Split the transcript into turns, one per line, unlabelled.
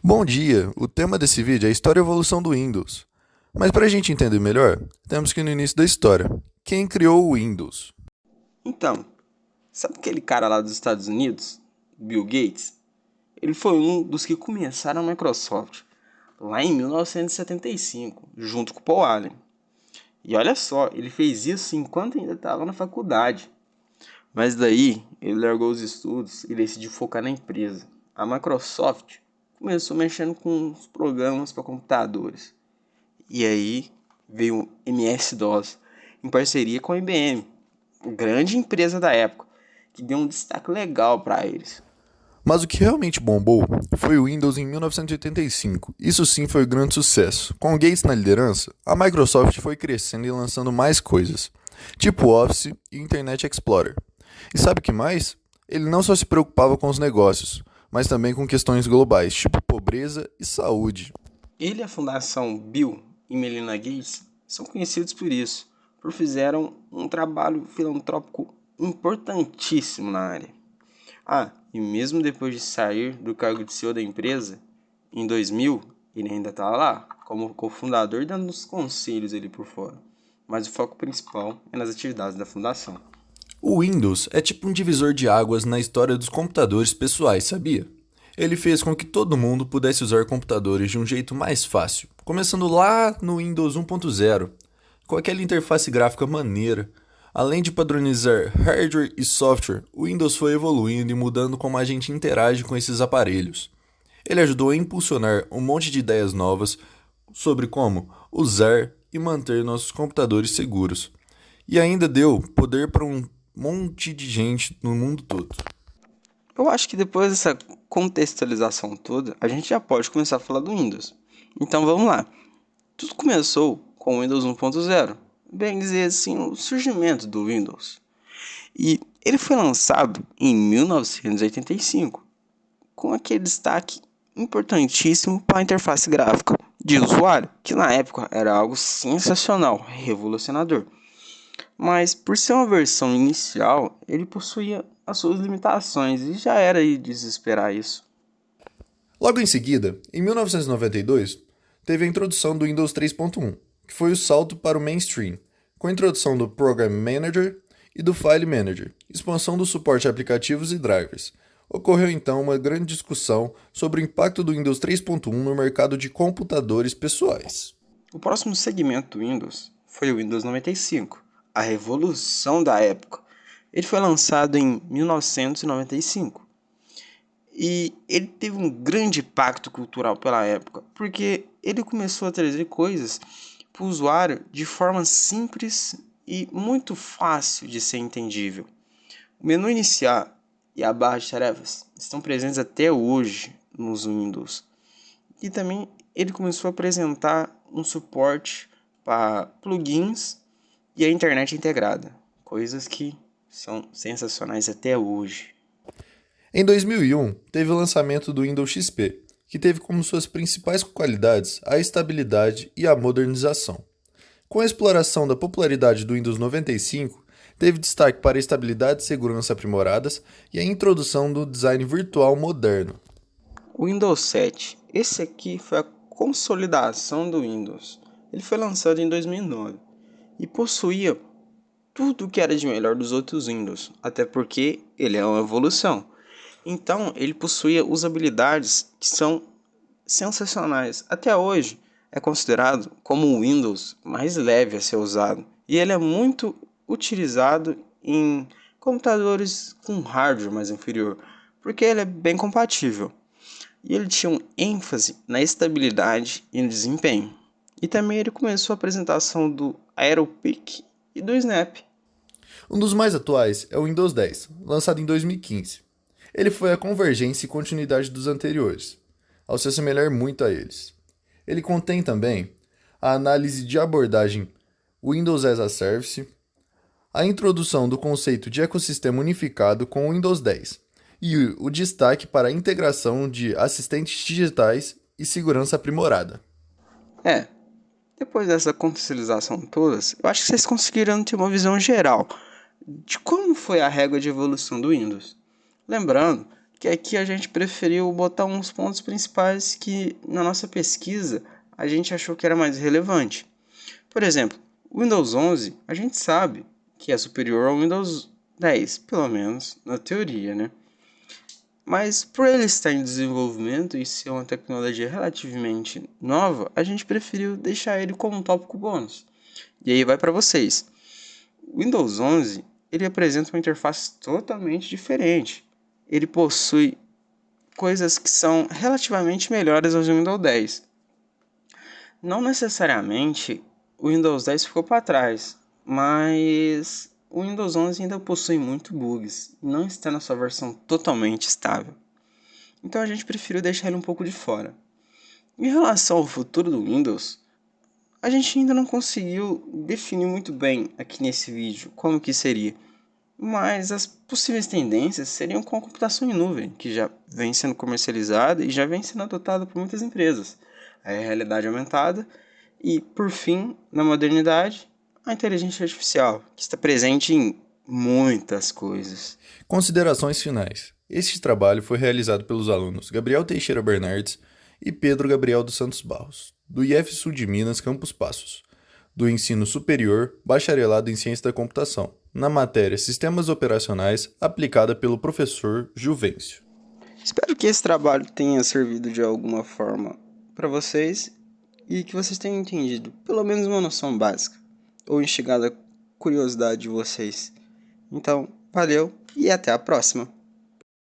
Bom dia! O tema desse vídeo é a história e evolução do Windows. Mas para a gente entender melhor, temos que ir no início da história. Quem criou o Windows?
Então, sabe aquele cara lá dos Estados Unidos, Bill Gates? Ele foi um dos que começaram a Microsoft lá em 1975, junto com o Paul Allen. E olha só, ele fez isso enquanto ainda estava na faculdade. Mas daí, ele largou os estudos e decidiu focar na empresa. A Microsoft começou mexendo com os programas para computadores. E aí veio o MS-DOS, em parceria com a IBM, grande empresa da época, que deu um destaque legal para eles.
Mas o que realmente bombou foi o Windows em 1985. Isso sim foi um grande sucesso. Com o Gates na liderança, a Microsoft foi crescendo e lançando mais coisas, tipo Office e Internet Explorer. E sabe o que mais? Ele não só se preocupava com os negócios, mas também com questões globais, tipo pobreza e saúde.
Ele e a Fundação Bill e Melinda Gates são conhecidos por isso, por fizeram um trabalho filantrópico importantíssimo na área. E mesmo depois de sair do cargo de CEO da empresa, em 2000, ele ainda está lá, como cofundador, dando os conselhos ali por fora. Mas o foco principal é nas atividades da fundação.
O Windows é tipo um divisor de águas na história dos computadores pessoais, sabia? Ele fez com que todo mundo pudesse usar computadores de um jeito mais fácil, começando lá no Windows 1.0, com aquela interface gráfica maneira. Além de padronizar hardware e software, o Windows foi evoluindo e mudando como a gente interage com esses aparelhos. Ele ajudou a impulsionar um monte de ideias novas sobre como usar e manter nossos computadores seguros. E ainda deu poder para um monte de gente no mundo todo.
Eu acho que depois dessa contextualização toda, a gente já pode começar a falar do Windows. Então vamos lá. Tudo começou com o Windows 1.0, bem dizer assim, o surgimento do Windows. E ele foi lançado em 1985, com aquele destaque importantíssimo para a interface gráfica de usuário, que na época era algo sensacional, revolucionador. Mas por ser uma versão inicial, ele possuía as suas limitações e já era de desesperar isso.
Logo em seguida, em 1992, teve a introdução do Windows 3.1, que foi o salto para o mainstream, com a introdução do Program Manager e do File Manager, expansão do suporte a aplicativos e drivers. Ocorreu então uma grande discussão sobre o impacto do Windows 3.1 no mercado de computadores pessoais.
O próximo segmento do Windows foi o Windows 95, a revolução da época. Ele foi lançado em 1995 e ele teve um grande impacto cultural pela época, porque ele começou a trazer coisas para o usuário de forma simples e muito fácil de ser entendível. O menu iniciar e a barra de tarefas estão presentes até hoje nos Windows. E também ele começou a apresentar um suporte para plugins e a internet integrada, coisas que são sensacionais até hoje.
Em 2001, teve o lançamento do Windows XP, que teve como suas principais qualidades a estabilidade e a modernização. Com a exploração da popularidade do Windows 95, teve destaque para a estabilidade e segurança aprimoradas e a introdução do design virtual moderno.
O Windows 7, esse aqui foi a consolidação do Windows. Ele foi lançado em 2009 e possuía tudo o que era de melhor dos outros Windows, até porque ele é uma evolução. Então, ele possuía usabilidades que são sensacionais. Até hoje, é considerado como o Windows mais leve a ser usado. E ele é muito utilizado em computadores com hardware mais inferior, porque ele é bem compatível. E ele tinha um ênfase na estabilidade e no desempenho. E também ele começou a apresentação do AeroPic e do Snap.
Um dos mais atuais é o Windows 10, lançado em 2015. Ele foi a convergência e continuidade dos anteriores, ao se assemelhar muito a eles. Ele contém também a análise de abordagem Windows as a Service, a introdução do conceito de ecossistema unificado com o Windows 10 e o destaque para a integração de assistentes digitais e segurança aprimorada.
É, depois dessa contextualização todas, eu acho que vocês conseguiram ter uma visão geral de como foi a régua de evolução do Windows. Lembrando que aqui a gente preferiu botar uns pontos principais que na nossa pesquisa a gente achou que era mais relevante. Por exemplo, o Windows 11 a gente sabe que é superior ao Windows 10, pelo menos na teoria, né? Mas por ele estar em desenvolvimento e ser uma tecnologia relativamente nova, a gente preferiu deixar ele como um tópico bônus. E aí vai para vocês. O Windows 11 ele apresenta uma interface totalmente diferente. Ele possui coisas que são relativamente melhores ao Windows 10. Não necessariamente o Windows 10 ficou para trás, mas o Windows 11 ainda possui muitos bugs e não está na sua versão totalmente estável. Então a gente preferiu deixar ele um pouco de fora. Em relação ao futuro do Windows, a gente ainda não conseguiu definir muito bem aqui nesse vídeo como que seria. Mas as possíveis tendências seriam com a computação em nuvem, que já vem sendo comercializada e já vem sendo adotada por muitas empresas. A realidade aumentada e, por fim, na modernidade, a inteligência artificial, que está presente em muitas coisas.
Considerações finais. Este trabalho foi realizado pelos alunos Gabriel Teixeira Bernardes e Pedro Gabriel dos Santos Barros, do IF Sul de Minas, Campus Passos, do Ensino Superior, Bacharelado em Ciência da Computação, na matéria Sistemas Operacionais, aplicada pelo professor Juvencio.
Espero que esse trabalho tenha servido de alguma forma para vocês e que vocês tenham entendido pelo menos uma noção básica ou instigado a curiosidade de vocês. Então, valeu e até a próxima!